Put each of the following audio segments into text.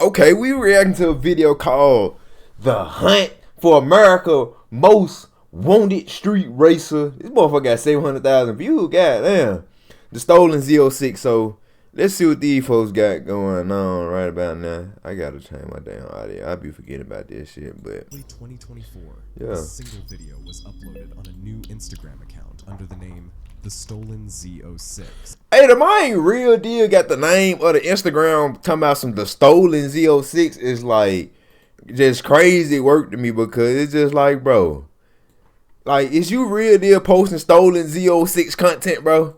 Okay, we reacting to a video called "The Hunt for America Most Wanted Street Racer." This motherfucker got 700,000 views. Goddamn, the stolen Z06. So let's see what these folks got going on right about now. I gotta change my damn audio. I be forgetting about this shit, but 2024. Yeah. A single video was uploaded on a new Instagram account under the name The Stolen Z06. hey, the mine real deal got the name of the Instagram talking about some the stolen Z06 is like just crazy work to me because it's just like, bro, like, is you real deal posting stolen Z06 content, bro?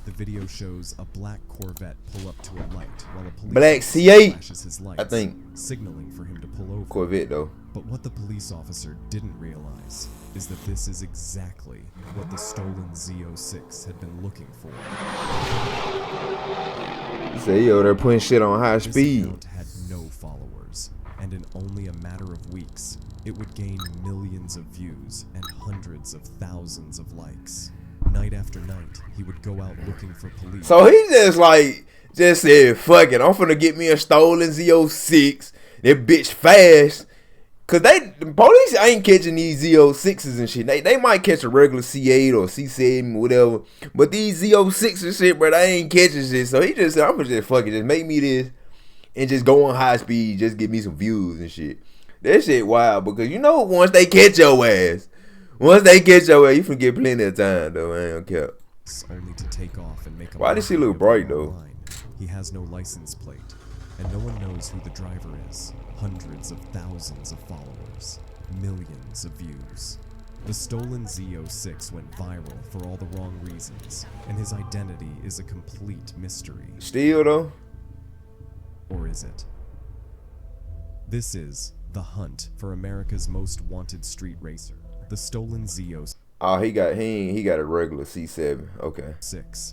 The video shows a black Corvette pull up to a light while a police Black officer C8, flashes his lights, I think. signaling for him to pull over. Corvette though. But what the police officer didn't realize is that this is exactly what the stolen Z06 had been looking for. You say, yo, they're putting shit on high This speed. account had no followers, and in only a matter of weeks, it would gain millions of views and hundreds of thousands of likes. Night after night, he would go out looking for police. So he just said, fuck it, I'm finna get me a stolen Z06. That bitch fast. Cause the police ain't catching these Z06s and shit. They might catch a regular C8 or C7, whatever. But these Z06s and shit, bro, they ain't catching shit. So he just said, I'm gonna just fuck it, just make me this and just go on high speed, just get me some views and shit. That shit wild because you know once they catch your ass, you finna get plenty of time though. I ain't gonna care. Only to take off and make a Why does she mockery look of bright, them though? online. He has no license plate, and no one knows who the driver is. Hundreds of thousands of followers, millions of views. The stolen Z06 went viral for all the wrong reasons, and his identity is a complete mystery. Still though. Or is it? This is the hunt for America's most wanted street racer, the stolen Z06. Oh, he got a regular C7. Okay.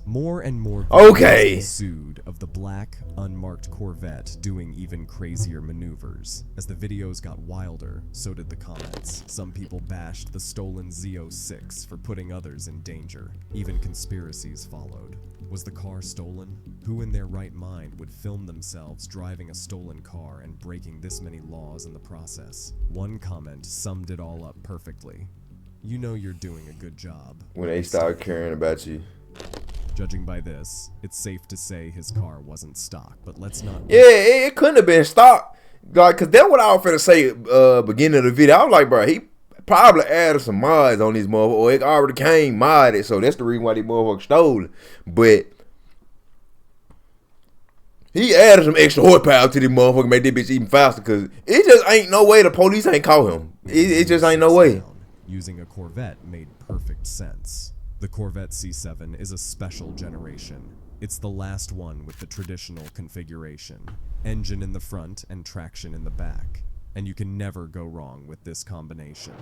More and more Okay. videos ensued of the black, unmarked Corvette doing even crazier maneuvers. As the videos got wilder, so did the comments. Some people bashed the stolen Z06 for putting others in danger. Even conspiracies followed. Was the car stolen? Who in their right mind would film themselves driving a stolen car and breaking this many laws in the process? One comment summed it all up perfectly. You know you're doing a good job When they start caring about you. Judging by this, it's safe to say his car wasn't stock, but let's not. Yeah, it couldn't have been stock. Like, cause that's what I was finna say beginning of the video. I was like, bro, he probably added some mods on these motherfuckers, or it already came modded, so that's the reason why these motherfuckers stole it. But he added some extra horsepower to this motherfucker, make this bitch even faster, cause it just ain't no way the police ain't caught him. It just ain't no way. Using a Corvette made perfect sense. The Corvette C7 is a special generation. It's the last one with the traditional configuration. Engine in the front and traction in the back. And you can never go wrong with this combination.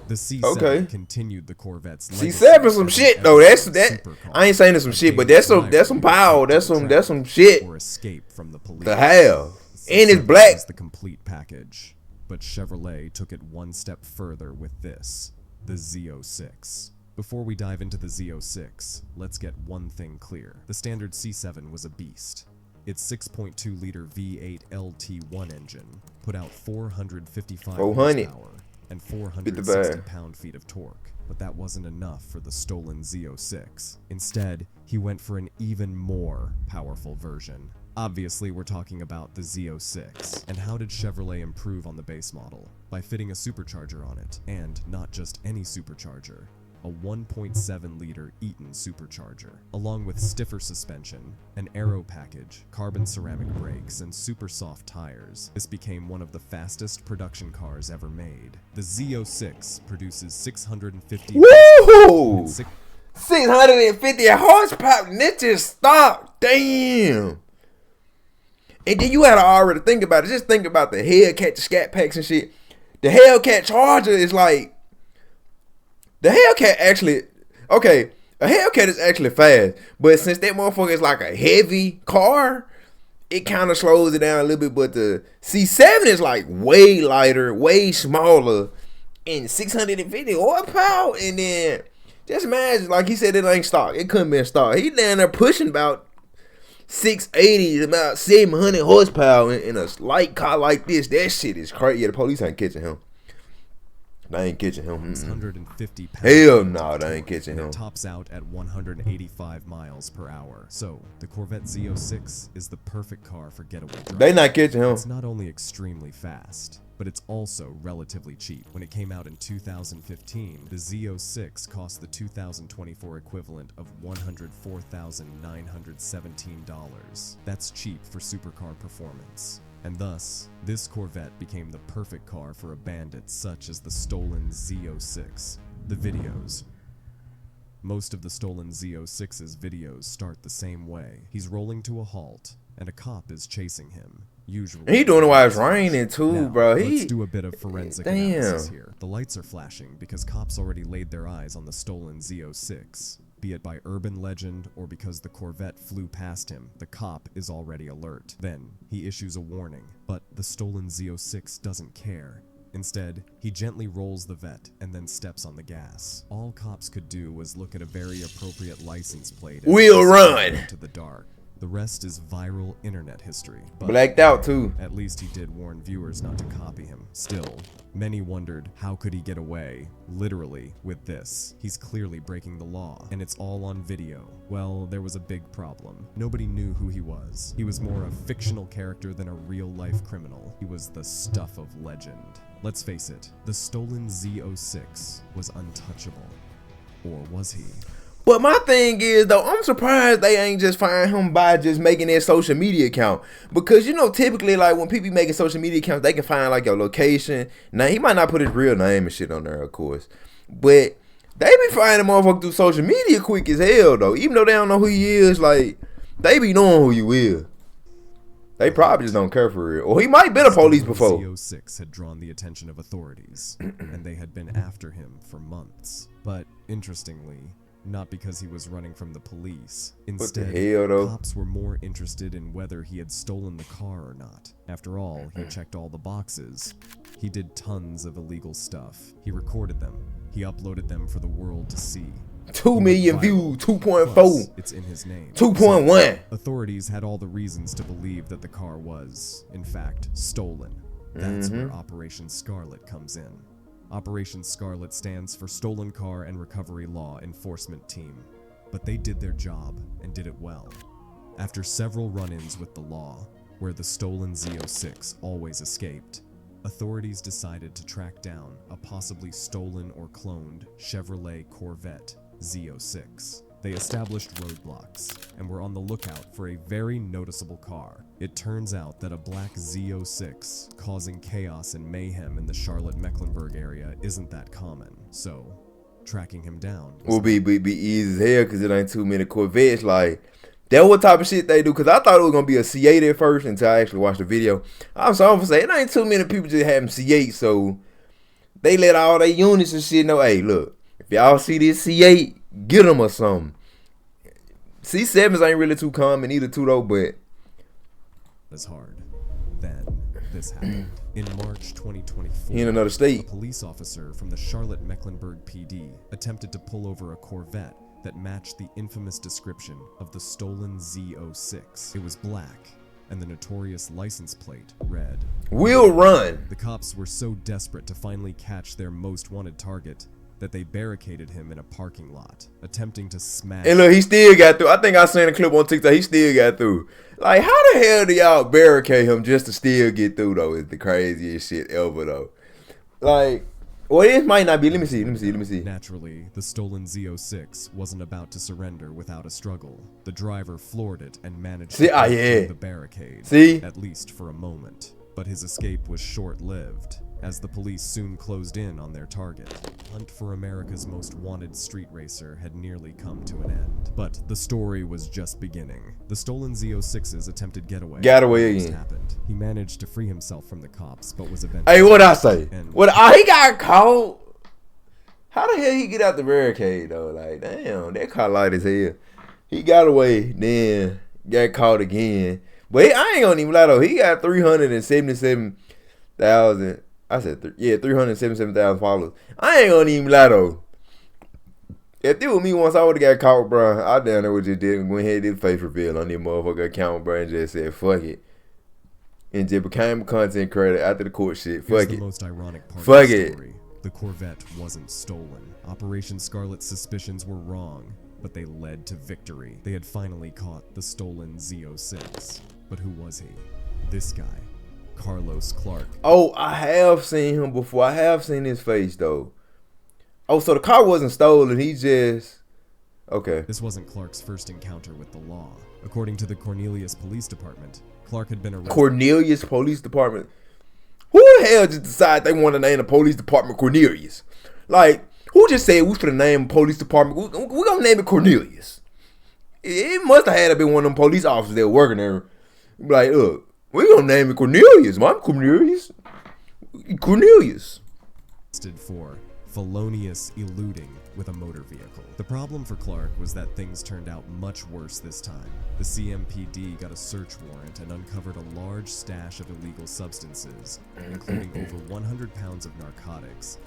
The C7 continued the Corvette's C7 some shit though. I ain't saying it's some shit, but that's some power. That's some shit. Or escape from the police. The hell. And it's C7 black. was the complete package. But Chevrolet took it one step further with this, the Z06. Before we dive into the Z06, let's get one thing clear. The standard C7 was a beast. Its 6.2-liter V8 LT1 engine put out 455 horsepower and 460 pound-feet of torque. But that wasn't enough for the stolen Z06. Instead, he went for an even more powerful version. Obviously, we're talking about the Z06. And how did Chevrolet improve on the base model? By fitting a supercharger on it, and not just any supercharger. A 1.7-liter Eaton supercharger, along with stiffer suspension, an aero package, carbon ceramic brakes, and super soft tires. This became one of the fastest production cars ever made. The Z06 produces 650 Woo! 650 horsepower. That just stopped. Damn. And then you had to already think about it. Just think about the Hellcat, the Scat Packs and shit. The Hellcat Charger is like, the Hellcat actually, okay, a Hellcat is actually fast, but since that motherfucker is like a heavy car, it kind of slows it down a little bit. But the C7 is like way lighter, way smaller, and 650 horsepower. And then just imagine, like he said, it ain't stock. It couldn't be stock. He down there pushing about 680 is about 700 horsepower in a light car like this. That shit is crazy. Yeah, the police ain't catching him. They ain't catching him. 150 pounds. Hell no, they ain't catching him. It tops out at 185 miles per hour. So, the Corvette Z06 is the perfect car for getaway driving. They not catching him. It's not only extremely fast, but it's also relatively cheap. When it came out in 2015, the Z06 cost the 2024 equivalent of $104,917. That's cheap for supercar performance. And thus, this Corvette became the perfect car for a bandit such as the stolen Z06. The videos. Most of the stolen Z06's videos start the same way. He's rolling to a halt, and a cop is chasing him. Usually, he doing it while it's raining too, now, bro. Let's do a bit of forensic analysis here. The lights are flashing because cops already laid their eyes on the stolen Z06. Be it by urban legend or because the Corvette flew past him, the cop is already alert. Then, he issues a warning, but the stolen Z06 doesn't care. Instead, he gently rolls the vet and then steps on the gas. All cops could do was look at a very appropriate license plate and we'll run into the dark. The rest is viral internet history. But blacked out too. At least he did warn viewers not to copy him. Still, many wondered how could he get away, literally, with this. He's clearly breaking the law, and it's all on video. Well, there was a big problem. Nobody knew who he was. He was more a fictional character than a real-life criminal. He was the stuff of legend. Let's face it, the stolen Z06 was untouchable. Or was he? But my thing is, though, I'm surprised they ain't just find him by just making their social media account. Because, you know, typically, like, when people be making social media accounts, they can find, like, your location. Now, he might not put his real name and shit on there, of course. But they be finding motherfuckers through social media quick as hell, though. Even though they don't know who he is, like, they be knowing who you is. They probably just don't care for real. Or he might been a police before. Z06 had drawn the attention of authorities, and they had been after him for months. But, interestingly, not because he was running from the police. Instead, what the hell, though? Cops were more interested in whether he had stolen the car or not. After all, he checked all the boxes. He did tons of illegal stuff. He recorded them. He uploaded them for the world to see. 2 million views, 2.4. Plus, it's in his name. 2.1. So, authorities had all the reasons to believe that the car was, in fact, stolen. That's where Operation Scarlet comes in. Operation Scarlet stands for Stolen Car and Recovery Law Enforcement Team, but they did their job and did it well. After several run-ins with the law, where the stolen Z06 always escaped, authorities decided to track down a possibly stolen or cloned Chevrolet Corvette Z06. They established roadblocks and were on the lookout for a very noticeable car. It turns out that a black Z06 causing chaos and mayhem in the Charlotte-Mecklenburg area isn't that common, so tracking him down will be easy as hell because it ain't too many Corvettes. Like, that what type of shit they do, because I thought it was going to be a C8 at first until I actually watched the video. I'm sorry for saying, it ain't too many people just having C8, so they let all their units and shit know, hey, look, if y'all see this C8, get them or something. C7s ain't really too common either too though, but it's hard. Then this happened. In March 2024, in another state, a police officer from the Charlotte-Mecklenburg PD attempted to pull over a Corvette that matched the infamous description of the stolen Z06. It was black, and the notorious license plate read, "We'll run." The cops were so desperate to finally catch their most wanted target that they barricaded him in a parking lot, attempting to smash. And look, he still got through. I think I seen a clip on TikTok. He still got through. Like, how the hell do y'all barricade him just to still get through, though? Is the craziest shit ever, though. Like, well, it might not be. Let me see. Naturally, the stolen Z06 wasn't about to surrender without a struggle. The driver floored it and managed to break through the barricade, at least for a moment. But his escape was short-lived, as the police soon closed in on their target. The hunt for America's most wanted street racer had nearly come to an end. But the story was just beginning. The stolen Z06's attempted getaway again. Happened. He managed to free himself from the cops, but was eventually... Hey, what'd I say? He got caught? How the hell he get out the barricade, though? Like, damn, that car light as hell. He got away, then got caught again. But I ain't gonna even lie, though. He got 377,000... I said, 377,000 followers. I ain't gonna even lie though. If it was me once I would have got caught, bro, I down there would just did went ahead and did face reveal on this motherfucker account, bro, and just said fuck it. And just became a content creator after the court shit. Here's Fuck the it. most ironic part Fuck of the it. story. The Corvette wasn't stolen. Operation Scarlet's suspicions were wrong, but they led to victory. They had finally caught the stolen Z06. But who was he? This guy, Carlos Clark. Oh, I have seen him before. I have seen his face though. Oh, so the car wasn't stolen. He just okay. This wasn't Clark's first encounter with the law. According to the Cornelius Police Department, Clark had been arrested. Cornelius Police Department. Who the hell just decided they want to name the police department Cornelius? Like, who just said we should name police department? We're gonna name it Cornelius. It must have had to be one of them police officers that were working there. Like, look, we're gonna name it Cornelius. I'm Cornelius. Cornelius. For felonious eluding with a motor vehicle. The problem for Clark was that things turned out much worse this time. The CMPD got a search warrant and uncovered a large stash of illegal substances, including over 100 pounds of narcotics,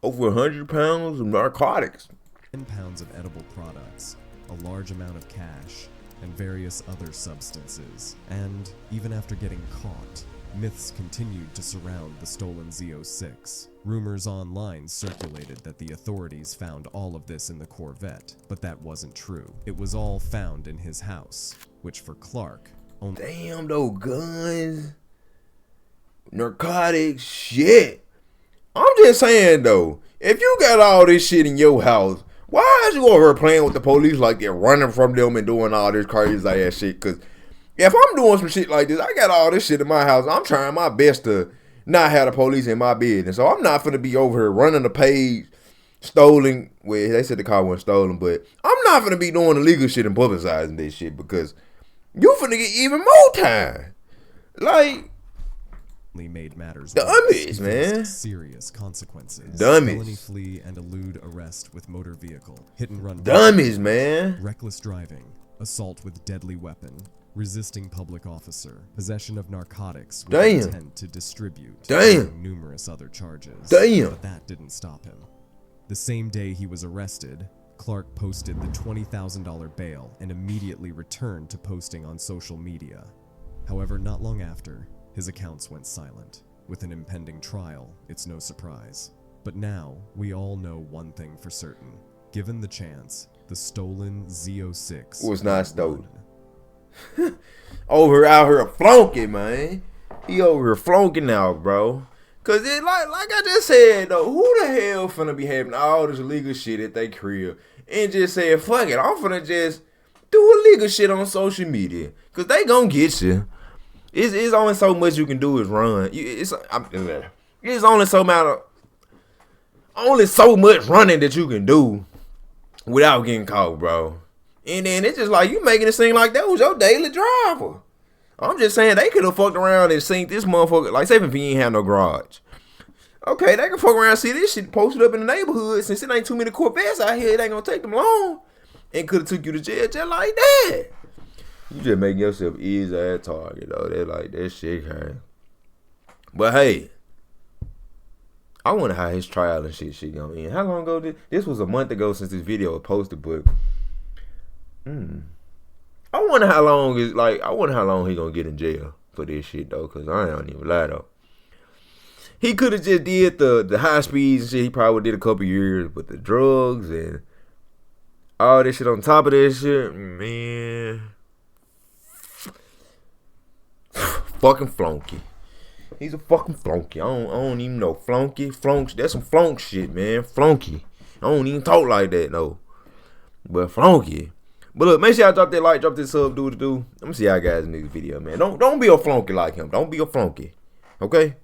Over 100 pounds of narcotics. 10 pounds of edible products, a large amount of cash, and various other substances. And even after getting caught, myths continued to surround the stolen Z06. Rumors online circulated that the authorities found all of this in the Corvette, but that wasn't true. It was all found in his house, which for Clark only— Damn, those guns, narcotics, shit. I'm just saying though, if you got all this shit in your house, why is you over here playing with the police like they're running from them and doing all this crazy ass shit? Cause if I'm doing some shit like this, I got all this shit in my house. I'm trying my best to not have the police in my business. So I'm not finna be over here running the page, stolen. Well, they said the car wasn't stolen, but I'm not finna be doing illegal shit and publicizing this shit because you finna get even more time. Like, made matters dummies, man. Serious consequences. Dummies. Felony flee and elude arrest with motor vehicle. Hit and run. Dummies, man. Reckless driving. Assault with deadly weapon. Resisting public officer. Possession of narcotics with Damn. intent to distribute. Damn. And numerous other charges. Damn. But that didn't stop him. The same day he was arrested, Clark posted the $20,000 bail and immediately returned to posting on social media. However, not long after, his accounts went silent. With an impending trial, it's no surprise. But now, we all know one thing for certain. Given the chance, the stolen Z06 was not stolen. Over out here flunking, man. He over here flunking now, bro. Cause it like I just said though, who the hell finna be having all this illegal shit at their crib and just saying, fuck it, I'm finna just do illegal shit on social media. Cause they gonna get you. It's only so much you can do is run. It's only so much running that you can do without getting caught, bro. And then it's just like you making it seem like that was your daily driver. I'm just saying they could have fucked around and seen this motherfucker. Like, say if he ain't have no garage. Okay, they can fuck around and see this shit posted up in the neighborhood. Since it ain't too many Corvettes out here, it ain't gonna take them long. And could have took you to jail just like that. You just making yourself easy at target, though. They like that shit, man. But hey, I wonder how his trial and shit gonna end. How long ago this was a month ago since this video was posted, but I wonder how long he gonna get in jail for this shit though, cause I don't even lie though. He could have just did the high speeds and shit. He probably did a couple years, but the drugs and all this shit on top of this shit, man. Fucking flunky. He's a fucking flunky. I don't even know. Flunky. That's some flunk shit, man. Flunky. I don't even talk like that, no. But flunky. But look, make sure y'all drop that like, drop that sub, do what it do. Let me see y'all guys in this video, man. Don't be a flunky like him. Don't be a flunky. Okay?